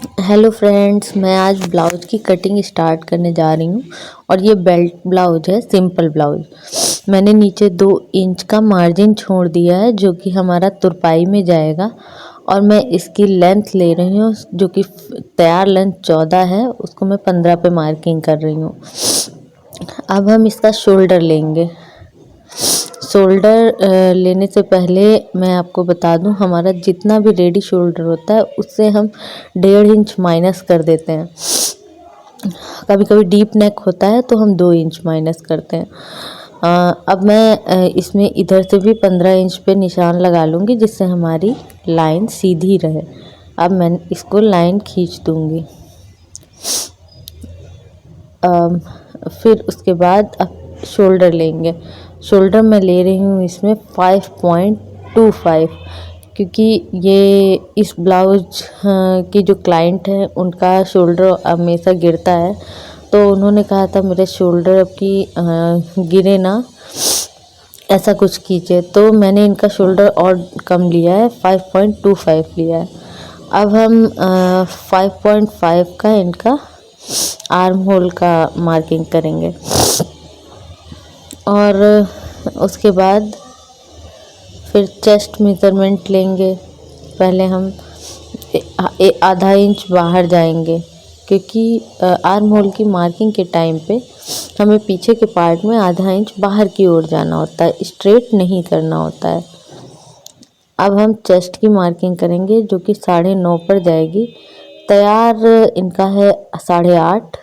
Hello friends, मैं आज blouse की कटिंग स्टार्ट करने जा रही हूँ। और ये बेल्ट ब्लाउज है, सिंपल ब्लाउज। मैंने नीचे 2 इंच का मार्जिन छोड़ दिया है जो कि हमारा तुरपाई में जाएगा। और मैं इसकी लेंथ ले रही हूँ जो कि तैयार लेंथ 14 है, उसको मैं 15 पे मार्किंग कर रही हूँ। अब हम इसका शोल्डर लेंगे। शोल्डर लेने से पहले मैं आपको बता दूं, हमारा जितना भी रेडी शोल्डर होता है उससे हम 1.5 इंच माइनस कर देते हैं। कभी कभी डीप नेक होता है तो हम 2 इंच माइनस करते हैं। अब मैं इसमें इधर से भी 15 इंच पे निशान लगा लूँगी जिससे हमारी लाइन सीधी रहे। अब मैं इसको लाइन खींच दूँगी। फिर उसके बाद अब शोल्डर लेंगे। शोल्डर मैं ले रही हूँ इसमें 5.25, क्योंकि ये इस ब्लाउज की जो क्लाइंट है उनका शोल्डर हमेशा गिरता है, तो उन्होंने कहा था मेरे शोल्डर अब की गिरे ना, ऐसा कुछ कीजिए। तो मैंने इनका शोल्डर और कम लिया है, 5.25 लिया है। अब हम 5.5 का इनका आर्म होल का मार्किंग करेंगे। और उसके बाद फिर चेस्ट मेज़रमेंट लेंगे। पहले हम आधा इंच बाहर जाएंगे, क्योंकि आर्म होल की मार्किंग के टाइम पे हमें पीछे के पार्ट में आधा इंच बाहर की ओर जाना होता है, स्ट्रेट नहीं करना होता है। अब हम चेस्ट की मार्किंग करेंगे जो कि 9.5 पर जाएगी। तैयार इनका है 8.5,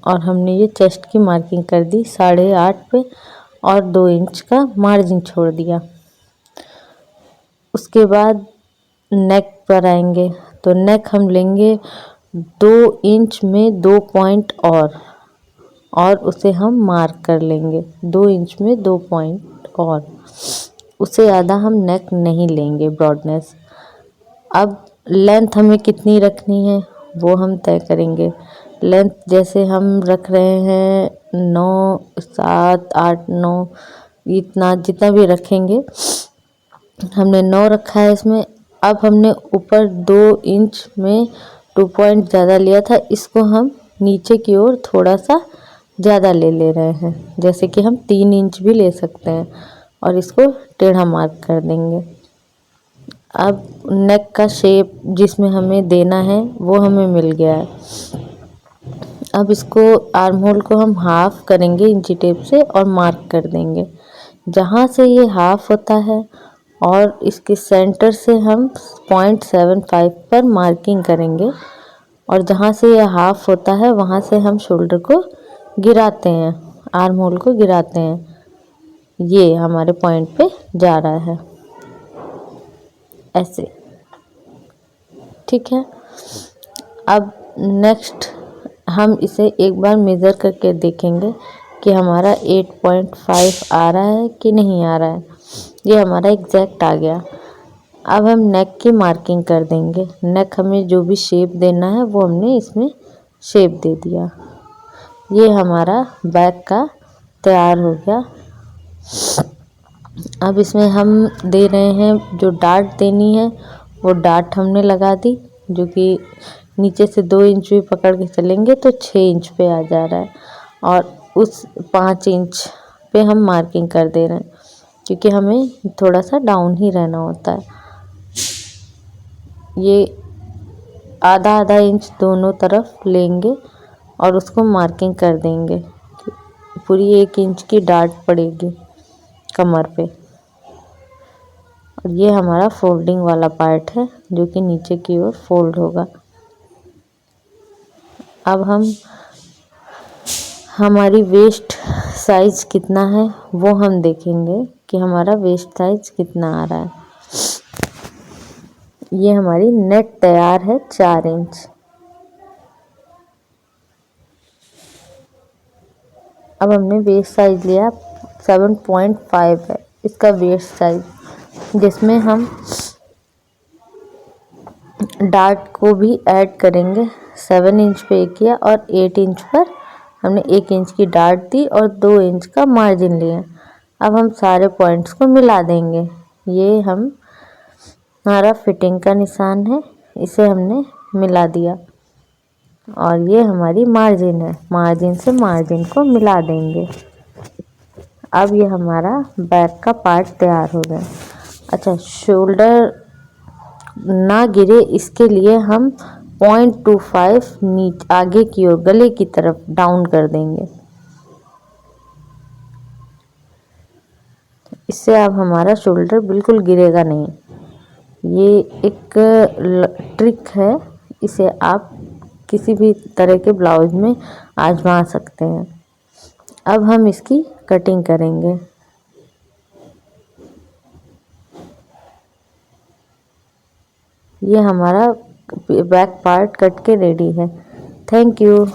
और हमने ये चेस्ट की मार्किंग कर दी 8.5 पे और 2 इंच का मार्जिन छोड़ दिया। उसके बाद नेक पर आएंगे, तो नेक हम लेंगे 2 इंच में 2 पॉइंट और उसे हम मार्क कर लेंगे। 2 इंच में 2 पॉइंट और उससे ज़्यादा हम नेक नहीं लेंगे ब्रॉडनेस। अब लेंथ हमें कितनी रखनी है वो हम तय करेंगे। लेंथ जैसे हम रख रहे हैं 9, 7, 8, 9, इतना जितना भी रखेंगे। हमने 9 रखा है इसमें। अब हमने ऊपर 2 इंच में 2 पॉइंट ज़्यादा लिया था, इसको हम नीचे की ओर थोड़ा सा ज़्यादा ले रहे हैं, जैसे कि हम 3 इंच भी ले सकते हैं, और इसको टेढ़ा मार्क कर देंगे। अब नेक का शेप जिसमें हमें देना है वो हमें मिल गया है। अब इसको आर्म होल को हम हाफ करेंगे इंची टेप से और मार्क कर देंगे। जहाँ से ये हाफ होता है और इसके सेंटर से हम 0.75 पर मार्किंग करेंगे, और जहाँ से ये हाफ होता है वहाँ से हम शोल्डर को गिराते हैं, आर्म होल को गिराते हैं। ये हमारे पॉइंट पे जा रहा है ऐसे, ठीक है। अब नेक्स्ट हम इसे एक बार मेज़र करके देखेंगे कि हमारा 8.5 आ रहा है कि नहीं आ रहा है। ये हमारा एग्जैक्ट आ गया। अब हम नेक की मार्किंग कर देंगे। नेक हमें जो भी शेप देना है वो हमने इसमें शेप दे दिया। ये हमारा बैक का तैयार हो गया। अब इसमें हम दे रहे हैं, जो डाट देनी है वो डाट हमने लगा दी, जो कि नीचे से 2 इंच भी पकड़ के चलेंगे तो 6 इंच पे आ जा रहा है। और उस 5 इंच पे हम मार्किंग कर दे रहे हैं, क्योंकि हमें थोड़ा सा डाउन ही रहना होता है। ये आधा आधा इंच दोनों तरफ लेंगे और उसको मार्किंग कर देंगे। पूरी 1 इंच की डाट पड़ेगी कमर पे। और ये हमारा फोल्डिंग वाला पार्ट है जो कि नीचे की ओर फोल्ड होगा। अब हम हमारी वेस्ट साइज कितना है वो हम देखेंगे कि हमारा वेस्ट साइज कितना आ रहा है। ये हमारी नेट तैयार है 4 इंच। अब हमने वेस्ट साइज लिया 7.5 है इसका वेस्ट साइज, जिसमें हम डार्ट को भी ऐड करेंगे। 7 इंच पे एक किया और 8 इंच पर हमने 1 इंच की डार्ट दी और 2 इंच का मार्जिन लिया। अब हम सारे पॉइंट्स को मिला देंगे। ये हम हमारा फिटिंग का निशान है, इसे हमने मिला दिया। और ये हमारी मार्जिन है, मार्जिन से मार्जिन को मिला देंगे। अब ये हमारा बैक का पार्ट तैयार हो गया। अच्छा, शोल्डर ना गिरे इसके लिए हम 0.25 नीचे आगे की ओर गले की तरफ डाउन कर देंगे। इससे अब हमारा शोल्डर बिल्कुल गिरेगा नहीं। ये एक ट्रिक है, इसे आप किसी भी तरह के ब्लाउज में आजमा सकते हैं। अब हम इसकी कटिंग करेंगे। ये हमारा बैक पार्ट कट के रेडी है। Thank you.